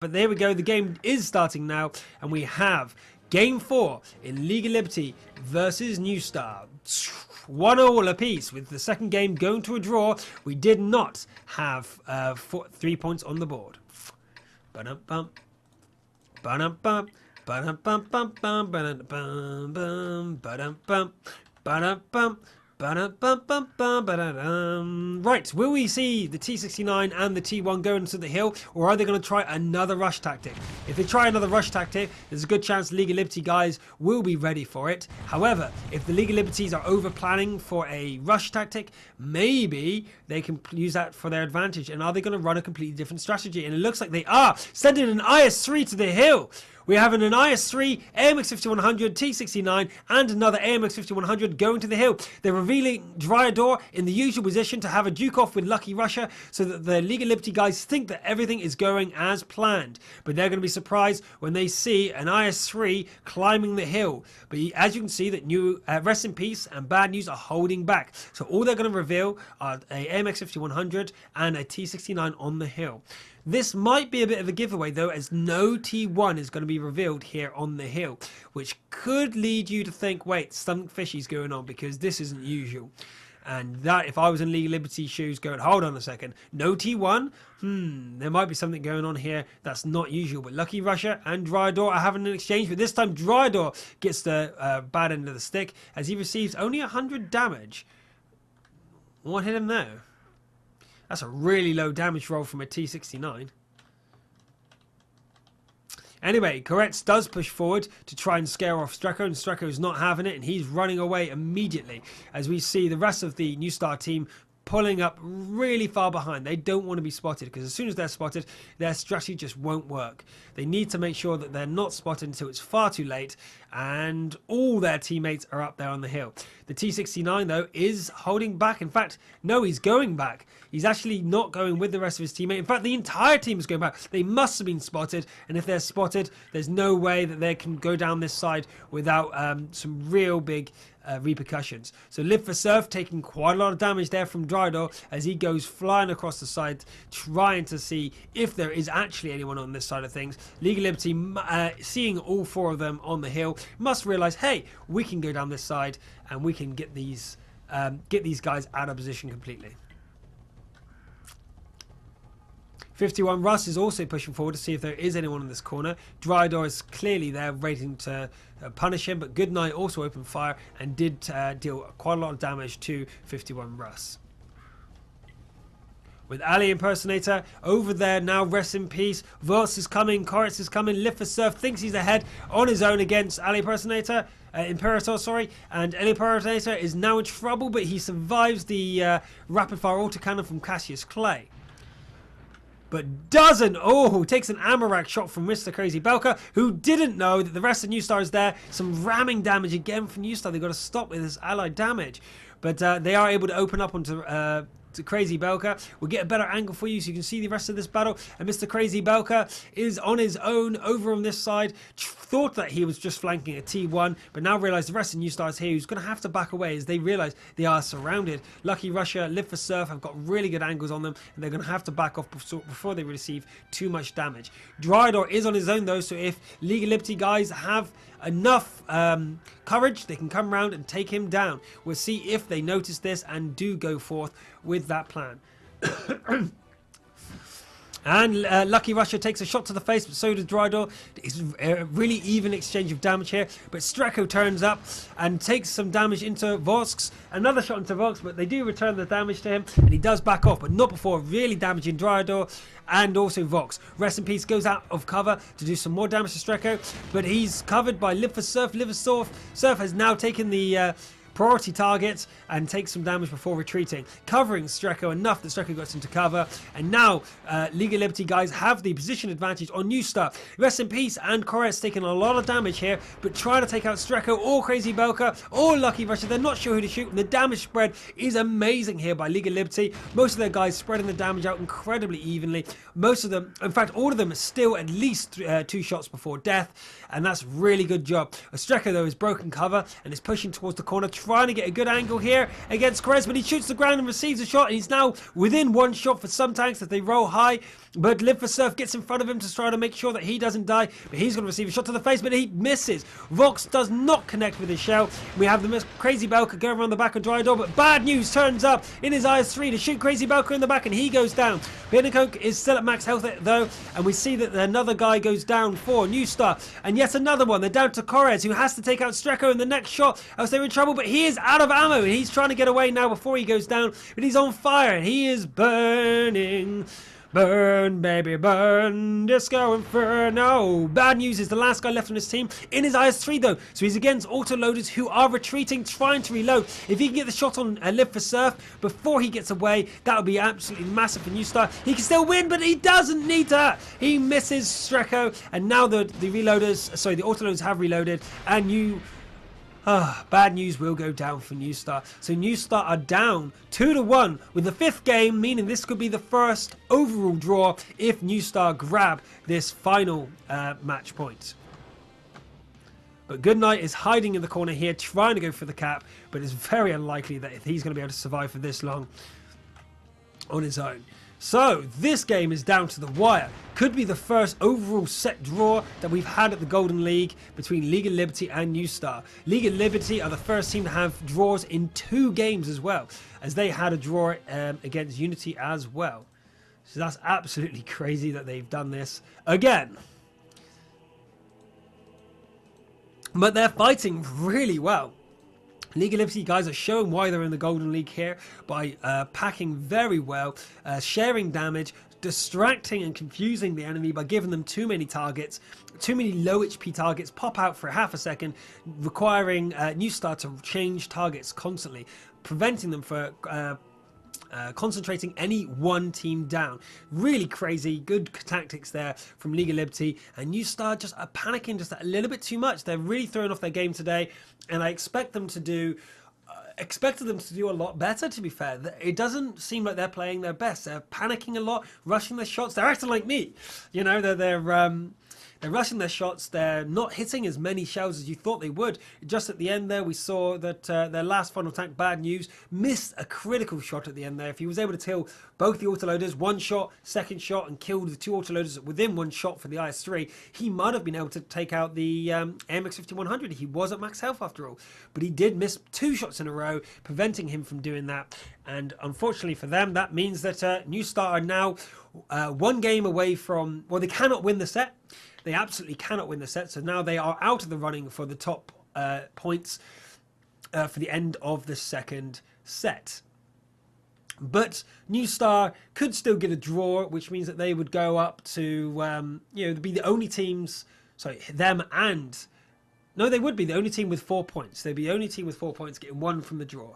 But there we go, the game is starting now, and we have Game 4 in League of Liberty versus New Star. 1-1 apiece, with the second game going to a draw. We did not have 3 points on the board. Ba-dum-bum. Ba-dum-bum. Ba-dum-bum-bum. Ba-dum-bum. Ba-dum-bum. Ba-dum-bum. Right, will we see the T69 and the T1 go into the hill, or are they going to try another rush tactic? If they try another rush tactic, there's a good chance the League of Liberty guys will be ready for it. However, if the League of Liberties are over planning for a rush tactic, maybe they can use that for their advantage. And are they going to run a completely different strategy? And it looks like they are sending an IS-3 to the hill. We're having an IS-3, AMX-5100, T69, and another AMX-5100 going to the hill. They're revealing Dryador in the usual position to have a duke off with Lucky Russia, so that the League of Liberty guys think that everything is going as planned. But they're going to be surprised when they see an IS-3 climbing the hill. But as you can see, that new Rest in Peace and Bad News are holding back. So all they're going to reveal are a AMX-5100 and a T69 on the hill. This might be a bit of a giveaway though, as no T1 is going to be revealed here on the hill, which could lead you to think, wait, something fishy's going on, because this isn't usual. And that, if I was in League of Liberty shoes, going, hold on a second, no T1? There might be something going on here that's not usual. But Lucky Russia and Dryador are having an exchange, but this time Dryador gets the bad end of the stick, as he receives only 100 damage. What hit him there? That's a really low damage roll from a T69. Anyway, Koretz does push forward to try and scare off Streko, and Streko's not having it, and he's running away immediately, as we see the rest of the New Star team pulling up really far behind. They don't want to be spotted, because as soon as they're spotted, their strategy just won't work. They need to make sure that they're not spotted until it's far too late, and all their teammates are up there on the hill. The T69 though is holding back. In fact, no, he's going back. He's actually not going with the rest of his teammate. In fact, the entire team is going back. They must have been spotted, and if they're spotted, there's no way that they can go down this side without some real big repercussions. So Live for Surf taking quite a lot of damage there from Dryador as he goes flying across the side, trying to see if there is actually anyone on this side of things. League of Liberty, seeing all four of them on the hill, must realize, hey, we can go down this side and we can get these guys out of position completely. 51 Russ is also pushing forward to see if there is anyone in this corner. Dryador is clearly there waiting to punish him, but Goodnight also opened fire and did deal quite a lot of damage to 51 Russ. With Ali Impersonator over there now, rest in peace. Voss is coming, Koretz is coming, Live for Surf thinks he's ahead on his own against Ali Impersonator. Imperator, sorry, and Ali Impersonator is now in trouble, but he survives the rapid fire autocannon from Cassius Clay. But doesn't. Oh, takes an Amarak shot from Mr. Crazy Belka, who didn't know that the rest of New Star is there. Some ramming damage again from New Star. They've got to stop with this allied damage. But they are able to open up onto to Crazy Belka. We'll get a better angle for you so you can see the rest of this battle. And Mr. Crazy Belka is on his own over on this side. Thought that he was just flanking a T1, but now realised the rest of New Star is here. He's going to have to back away as they realise they are surrounded. Lucky Russia, Live for Surf have got really good angles on them, and they're going to have to back off before they receive too much damage. Dryador is on his own though, so if League of Liberty guys have enough courage, they can come around and take him down. We'll see if they notice this and do go forth with that plan. And Lucky Russia takes a shot to the face, but so does Dryador. It's a really even exchange of damage here, but Streko turns up and takes some damage into Vox. Another shot into Vox, but they do return the damage to him, and he does back off, but not before really damaging Dryador and also Vox. Rest in Peace goes out of cover to do some more damage to Streko, but he's covered by Live for Surf. Live for Surf has now taken the priority target and takes some damage before retreating, covering Streko enough that Streko gets into cover. And now League of Liberty guys have the position advantage on New Star. Rest in Peace and Koretz taking a lot of damage here, but trying to take out Streko or Crazy Belka or Lucky Russia. They're not sure who to shoot, and the damage spread is amazing here by League of Liberty. Most of their guys spreading the damage out incredibly evenly. Most of them, in fact all of them, are still at least 2 shots before death, and that's really good job. Streko though is broken cover and is pushing towards the corner, trying to get a good angle here against Krez, but he shoots the ground and receives a shot, and he's now within one shot for some tanks if they roll high. But Live for Surf gets in front of him to try to make sure that he doesn't die, but he's going to receive a shot to the face, but he misses. Vox does not connect with his shell. We have the Crazy Belka going around the back of Dry Door, but bad news turns up in his IS-3 to shoot Crazy Belka in the back, and he goes down. Pinnacoke is still at max health though, and we see that another guy goes down for New Star, and yet another one. They're down to Correz, who has to take out Streko in the next shot, else they're in trouble, but he is out of ammo, and he's trying to get away now before he goes down, but he's on fire, and he is burning. Burn, baby, burn, Disco Inferno. Bad news is the last guy left on his team in his IS-3 though, so he's against autoloaders who are retreating, trying to reload. If he can get the shot on Live for Surf before he gets away, that would be absolutely massive for New Star. He can still win, but he doesn't need that. He misses Streko, and now the autoloaders have reloaded, and bad news will go down for New Star. So New Star are down 2-1 with the 5th game, meaning this could be the first overall draw if New Star grab this final match point. But Goodnight is hiding in the corner here, trying to go for the cap, but it's very unlikely that he's going to be able to survive for this long on his own. So this game is down to the wire. Could be the first overall set draw that we've had at the Golden League between League of Liberty and New Star. League of Liberty are the first team to have draws in 2 games as well, as they had a draw against Unity as well. So that's absolutely crazy that they've done this again. But they're fighting really well. League of Liberty guys are showing why they're in the Golden League here by packing very well, sharing damage, distracting and confusing the enemy by giving them too many targets, too many low HP targets pop out for half a second, requiring New Star to change targets constantly, preventing them from concentrating any one team down. Really crazy, good tactics there from League of Liberty, and New Star just are panicking just a little bit too much. They're really throwing off their game today, and I expected them to do a lot better, to be fair. It doesn't seem like they're playing their best. They're panicking a lot, rushing their shots. They're acting like me. You know, they're rushing their shots. They're not hitting as many shells as you thought they would. Just at the end there, we saw that their last final tank, Bad News, missed a critical shot at the end there. If he was able to kill both the autoloaders, one shot, second shot, and kill the 2 autoloaders within 1 shot for the IS-3, he might have been able to take out the AMX-5100. He was at max health after all. But he did miss 2 shots in a row, preventing him from doing that. And unfortunately for them, that means that New Star are now 1 game away from... Well, they cannot win the set. They absolutely cannot win the set, so now they are out of the running for the top points for the end of the 2nd set. But New Star could still get a draw, which means that they would go up to, be the only teams, them and... No, they would be the only team with 4 points. They'd be the only team with 4 points getting 1 from the draw.